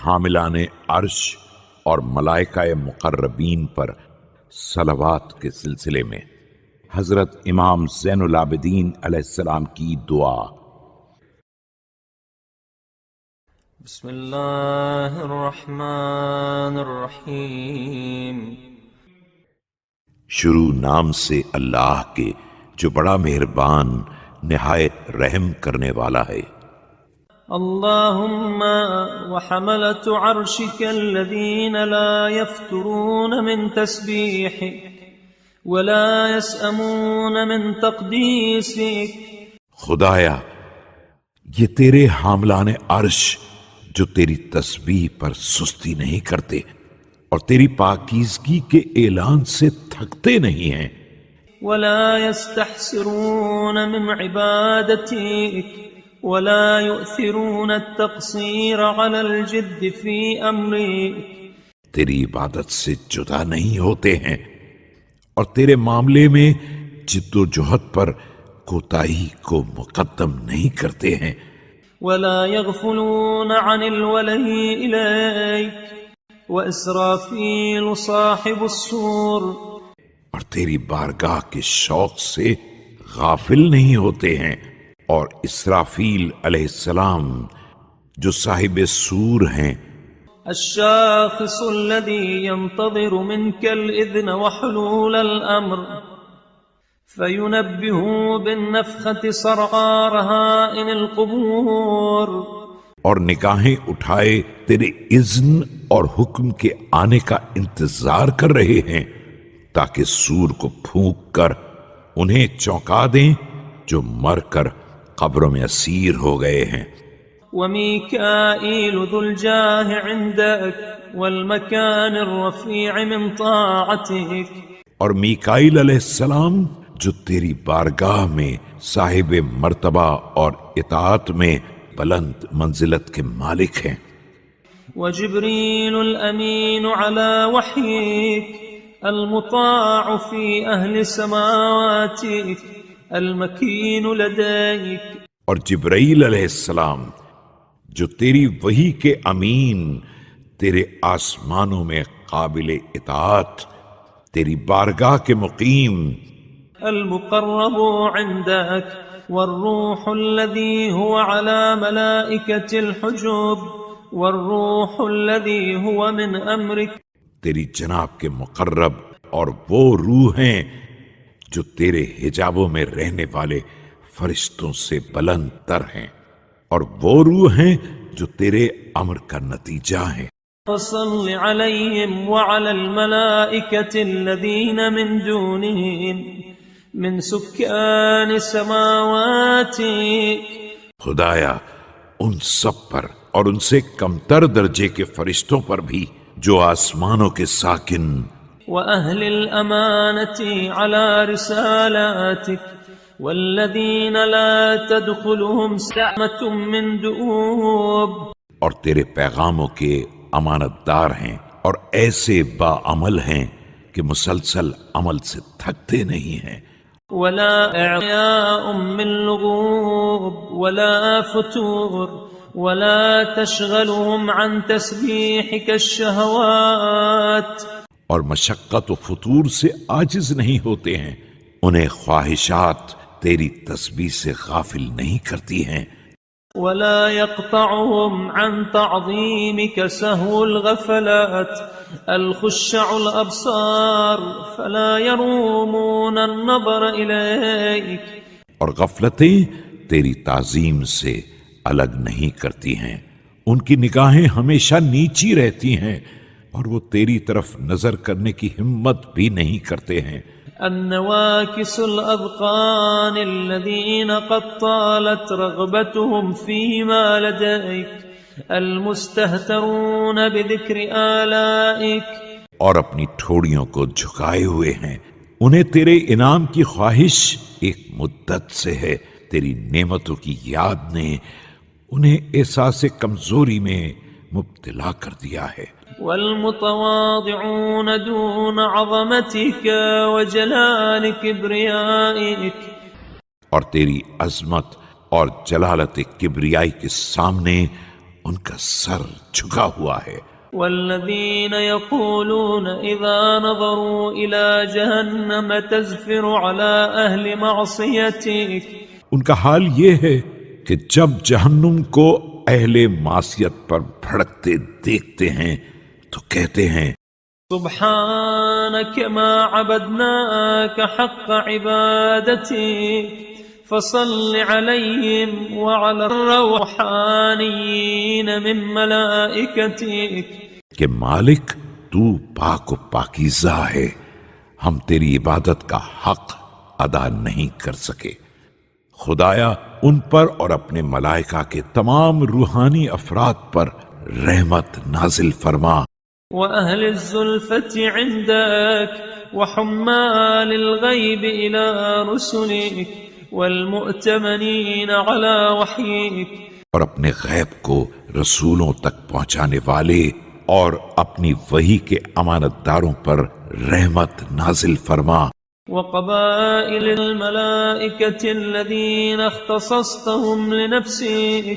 حاملان عرش اور ملائکہ مقربین پر صلوات کے سلسلے میں حضرت امام زین العابدین علیہ السلام کی دعا۔ بسم اللہ الرحمن الرحیم۔ شروع نام سے اللہ کے جو بڑا مہربان نہایت رحم کرنے والا ہے۔ اللہم وحملت عرشک الذین لا یفترون من تسبیحک ولا یسأمون من تقدیسک۔ خدایا یہ تیرے حاملان عرش جو تیری تسبیح پر سستی نہیں کرتے اور تیری پاکیزگی کے اعلان سے تھکتے نہیں ہیں، ولا يستحسرون من عبادتك ولا يؤثرون التقصير على الجد في أمرك۔ تیری عبادت سے جدا نہیں ہوتے ہیں اور تیرے معاملے میں جد و جہد پر کوتاہی کو مقدم نہیں کرتے ہیں، ولا يغفلون عن الوله إليك وإسرافيل صاحب السور۔ اور تیری بارگاہ کے شوق سے غافل نہیں ہوتے ہیں، اور اسرافیل علیہ السلام جو صاحب سور ہیں، الشاخص الذي ينتظر منك الإذن وحلول الأمر فينبه بالنفخة صرعى رهائن القبور۔ اور نگاہیں اٹھائے تیرے اذن اور حکم کے آنے کا انتظار کر رہے ہیں تاکہ سور کو پھونک کر انہیں چونکا دیں جو مر کر قبروں میں اسیر ہو گئے ہیں۔ وميكائيل ذو الجاه عندك والمكان الرفيع من طاعتك۔ اور میکائیل علیہ السلام جو تیری بارگاہ میں صاحب مرتبہ اور اطاعت میں بلند منزلت کے مالک ہیں۔ وجبريل الأمين على وحيك المطاع في أهل سماواتك المكين لديك۔ اور جبرائیل علیہ السلام جو تیری وحی کے امین، تیرے آسمانوں میں قابل اطاعت، تیری بارگاہ کے مقیم، المقرب عندك والروح الذي هو على ملائكة الحجب والروح الذي هو من أمرك۔ تیری جناب کے مقرب اور وہ روح ہیں جو تیرے حجابوں میں رہنے والے فرشتوں سے بلند تر ہیں، اور وہ روح ہیں جو تیرے امر کا نتیجہ ہیں۔ فصل عليهم وعلى الملائكة الذين من دونهم من سكان سماواتك۔ خدایا ان سب پر اور ان سے کمتر درجے کے فرشتوں پر بھی جو آسمانوں کے ساکن، وأهل الأمانة على رسالاتك والذين لا تدخلهم سعمة من دؤوب۔ اور تیرے پیغاموں کے امانت دار ہیں اور ایسے با عمل ہیں کہ مسلسل عمل سے تھکتے نہیں ہیں، ولا إعياء من لغوب ولا فتور ولا تشغلهم عن تسبيحك الشهوات۔ اور مشقت و فطور سے عاجز نہیں ہوتے ہیں، انہیں خواہشات تیری تسبیح سے غافل نہیں کرتی ہیں، ولا يقطعهم عن تعظيمك سهو الغفلات الخشع الأبصار فلا يرومون النظر إليك۔ اور غفلتیں تیری تعظیم سے الگ نہیں کرتی ہیں، ان کی نگاہیں ہمیشہ نیچی رہتی ہیں اور وہ تیری طرف نظر کرنے کی ہمت بھی نہیں کرتے ہیں۔ النواكس الأذقان الذين قد طالت رغبتهم فيما لديك المستهترون بذكر آلائك۔ اور اپنی ٹھوڑیوں کو جھکائے ہوئے ہیں، انہیں تیرے انعام کی خواہش ایک مدت سے ہے، تیری نعمتوں کی یاد نے انہیں احساس کمزوری میں مبتلا کر دیا ہے۔ والمتواضعون دون عظمتك وجلال كبريائك۔ اور تیری عظمت اور جلالت کبریائی کے سامنے ان کا سر جھکا ہوا ہے. والذين يقولون إذا نظروا إلى جهنم تزفر على أهل معصيتك. ان کا حال یہ ہے کہ جب جہنم کو اہل معصیت پر بھڑکتے دیکھتے ہیں تو کہتے ہیں سبحانك ما عبدناك حق عبادتك فصل عليهم وعلى الروحانيين من ملائكتك. کہ مالک تو پاک و پاکیزہ ہے، ہم تیری عبادت کا حق ادا نہیں کر سکے. خدایا ان پر اور اپنے ملائکہ کے تمام روحانی افراد پر رحمت نازل فرما. وأهل الزلفة عندك وحمال الغيب إلى رسلك والمؤتمنين على وحيك. اور اپنے غیب کو رسولوں تک پہنچانے والے اور اپنی وحی کے امانت داروں پر رحمت نازل فرما. وقبائل الملائكة الذين اختصصتهم لنفسك.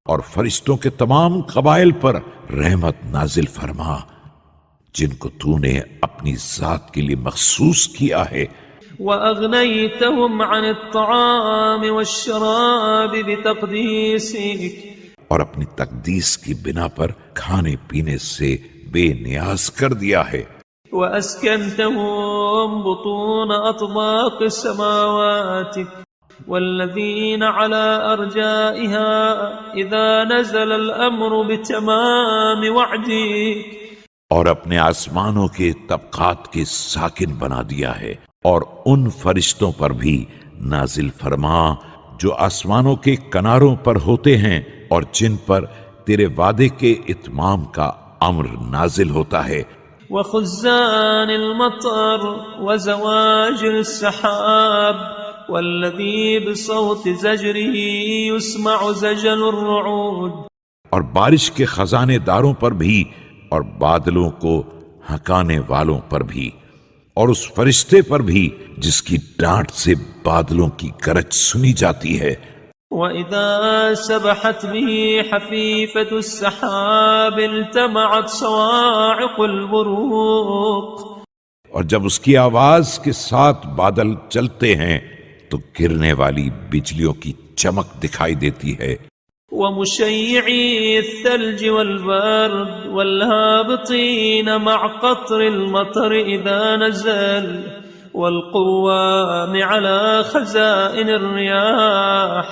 اور فرشتوں کے تمام قبائل پر رحمت نازل فرما جن کو تو نے اپنی ذات کے لیے مخصوص کیا ہے. وأغنيتهم عن الطعام والشراب بتقديسك. اور اپنی تقدیس کی بنا پر کھانے پینے سے بے نیاز کر دیا ہے. وأسكنتهم بطون أطباق سماواتك والذين على أرجائها إذا نزل الأمر بتمام وعدك. اور اپنے آسمانوں کے طبقات کے ساکن بنا دیا ہے اور ان فرشتوں پر بھی نازل فرما جو آسمانوں کے کناروں پر ہوتے ہیں اور جن پر تیرے وعدے کے اتمام کا امر نازل ہوتا ہے. وخزان المطر وزواجر السحاب والذي بصوت زجره يسمع زجل الرعود. اور بارش کے خزانے داروں پر بھی اور بادلوں کو ہکانے والوں پر بھی اور اس فرشتے پر بھی جس کی ڈانٹ سے بادلوں کی گرج سنی جاتی ہے. وَإِذَا سَبَحَتْ بِهِ حَفِيفَةُ السَّحَابِ الْتَمَعَتْ صَوَاعِقُ الْبُرُوقِ. اور جب اس کی آواز کے ساتھ بادل چلتے ہیں تو گرنے والی بجلیوں کی چمک دکھائی دیتی ہے. وَمُشَيِّعِي الثَّلْجِ وَالْبَرْدِ وَالْهَابِطِينَ مَعْ قَطْرِ الْمَطَرِ إِذَا نَزَلَ وَالْقُوَّامِ عَلَى خَزَائِنِ الرِّيَاحِ.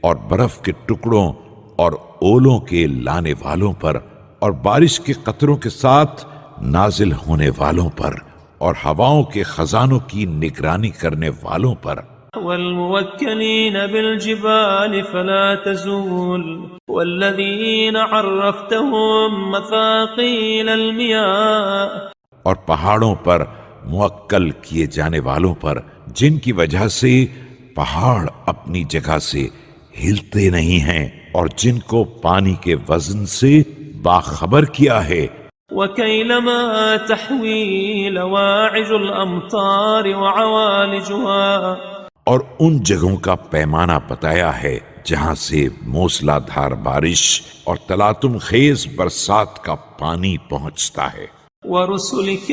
اور برف کے ٹکڑوں اور اولوں کے لانے والوں پر اور بارش کے قطروں کے ساتھ نازل ہونے والوں پر اور ہواؤں کے خزانوں کی نگرانی کرنے والوں پر. والموكلين بالجبال فلا تزول والذين عرفتهم مثاقيل المياه. اور پہاڑوں پر موکل کیے جانے والوں پر جن کی وجہ سے پہاڑ اپنی جگہ سے ہلتے نہیں ہیں اور جن کو پانی کے وزن سے باخبر کیا ہے. وَكَيْلَمَا تَحْوِي لَوَاعِجُ الْأَمْطَارِ وَعَوَالِجُهَا. اور ان جگہوں کا پیمانہ بتایا ہے جہاں سے موسلا دھار بارش اور تلاطم خیز برسات کا پانی پہنچتا ہے. وَرُسُلِكَ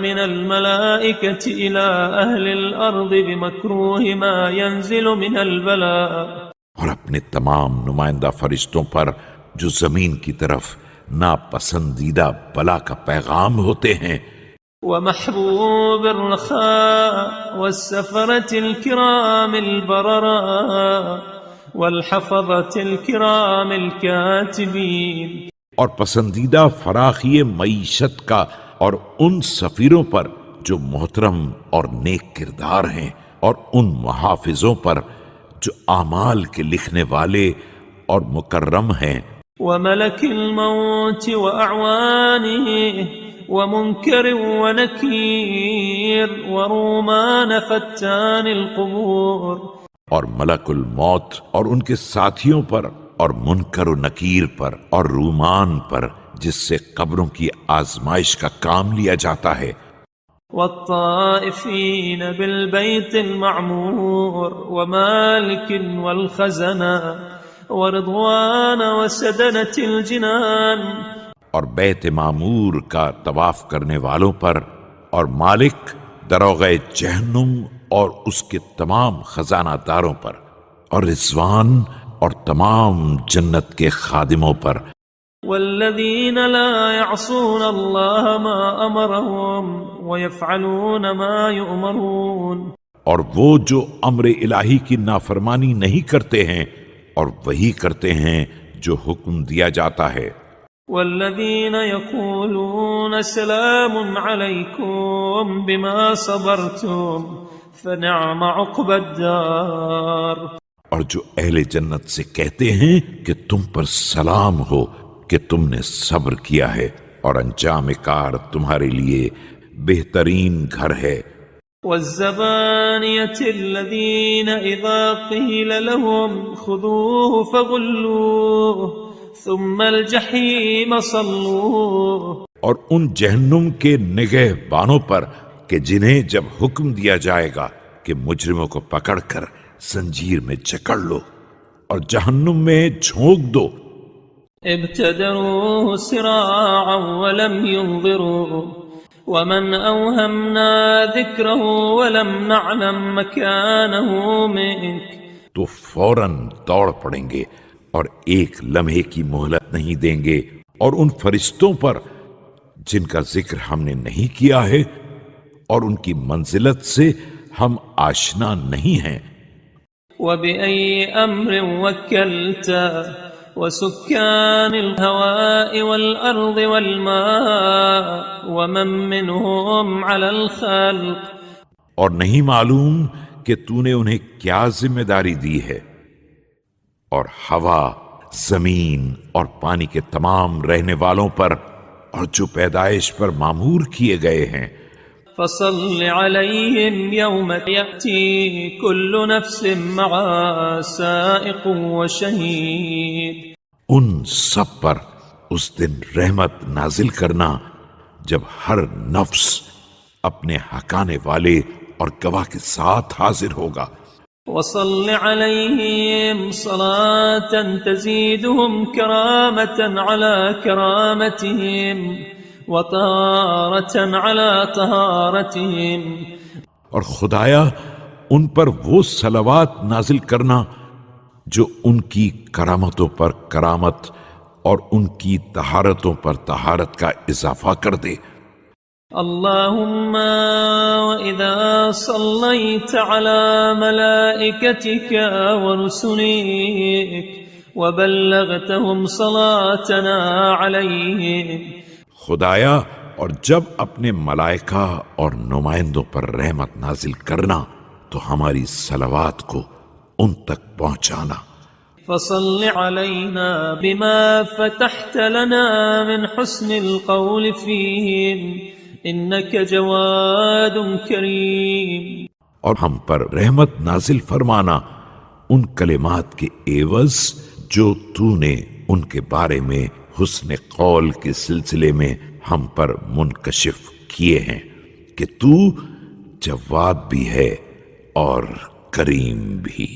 مِنَ الْمَلَائِكَةِ إِلَىٰ أَهْلِ الْأَرْضِ بِمَكْرُوهِ مَا يَنزِلُ مِنَ الْبَلَاءِ. اور اپنے تمام نمائندہ فرشتوں پر جو زمین کی طرف ناپسندیدہ بلا کا پیغام ہوتے ہیں. ومحبوب الرخاء والسفرة الكرام البرراء والحفظة الكرام الكاتبين. اور پسندیدہ فراخی معیشت کا اور ان سفیروں پر جو محترم اور نیک کردار ہیں اور ان محافظوں پر جو اعمال کے لکھنے والے اور مکرم ہیں. وملك الموت وأعوانه ومنكر ونكير ورومان فتان القبور. اور ملک الموت اور ان کے ساتھیوں پر اور منکر و نکیر پر اور رومان پر جس سے قبروں کی آزمائش کا کام لیا جاتا ہے. والطائفين بالبيت المعمور ومالك والخزنة ورضوان وسدنة الجنان. اور بیت معمور کا طواف کرنے والوں پر اور مالک دروغ جہنم اور اس کے تمام خزانہ داروں پر اور رضوان اور تمام جنت کے خادموں پر. والذین لا يعصون اللہ ما امرهم ويفعلون ما يؤمرون. اور وہ جو امر الہی کی نافرمانی نہیں کرتے ہیں اور وہی کرتے ہیں جو حکم دیا جاتا ہے. والذین یقولون سلام علیکم بما صبرتم فنعم عقبى الدار. اور جو اہل جنت سے کہتے ہیں کہ تم پر سلام ہو کہ تم نے صبر کیا ہے اور انجام کار تمہارے لیے بہترین گھر ہے. والزبانية الذين إذا قيل لهم خذوه فغلوه ثم الجحيم صلوه. اور ان جہنم کے نگہبانوں پر کہ جنہیں جب حکم دیا جائے گا کہ مجرموں کو پکڑ کر زنجیر میں جکڑ لو اور جہنم میں جھونک دو. ابتدروه سراعا ولم ينظروا ومن أوهمنا ذكره ولم نعلم مكانه منك. تو فوراً دوڑ پڑیں گے اور ایک لمحے کی مہلت نہیں دیں گے اور ان فرشتوں پر جن کا ذکر ہم نے نہیں کیا ہے اور ان کی منزلت سے ہم آشنا نہیں ہیں. وبأي أمر وكلت وسكان الهواء والأرض والماء ومن منهم على الخلق. اور نہیں معلوم کہ تو نے انہیں کیا ذمہ داری دی ہے اور ہوا، زمین اور پانی کے تمام رہنے والوں پر اور جو پیدائش پر معمور کیے گئے ہیں. فصل عليهم يوم يأتي كل نفس مع سائق وشهيد. ان سب پر اس دن رحمت نازل کرنا جب ہر نفس اپنے حقانے والے اور گواہ کے ساتھ حاضر ہوگا. وصل عليهم صلاة تزيدهم كرامة على كرامتهم وطهارة على طهارتهم. اور خدایا ان پر وہ صلوات نازل کرنا جو ان کی کرامتوں پر کرامت اور ان کی طہارتوں پر طہارت کا اضافہ کر دے. اللهم وإذا صليت على ملائكتك ورسلك وبلغتهم صلاتنا عليهم. خدایا اور جب اپنے ملائکہ اور نمائندوں پر رحمت نازل کرنا تو ہماری صلوات کو ان تک پہنچانا. فصل علينا بما فتحت لنا من حسن القول فيهم انك جواد کریم. اور ہم پر رحمت نازل فرمانا ان کلمات کے عوض جو تو نے ان کے بارے میں حسن قول کے سلسلے میں ہم پر منکشف کیے ہیں کہ تو جواد بھی ہے اور کریم بھی.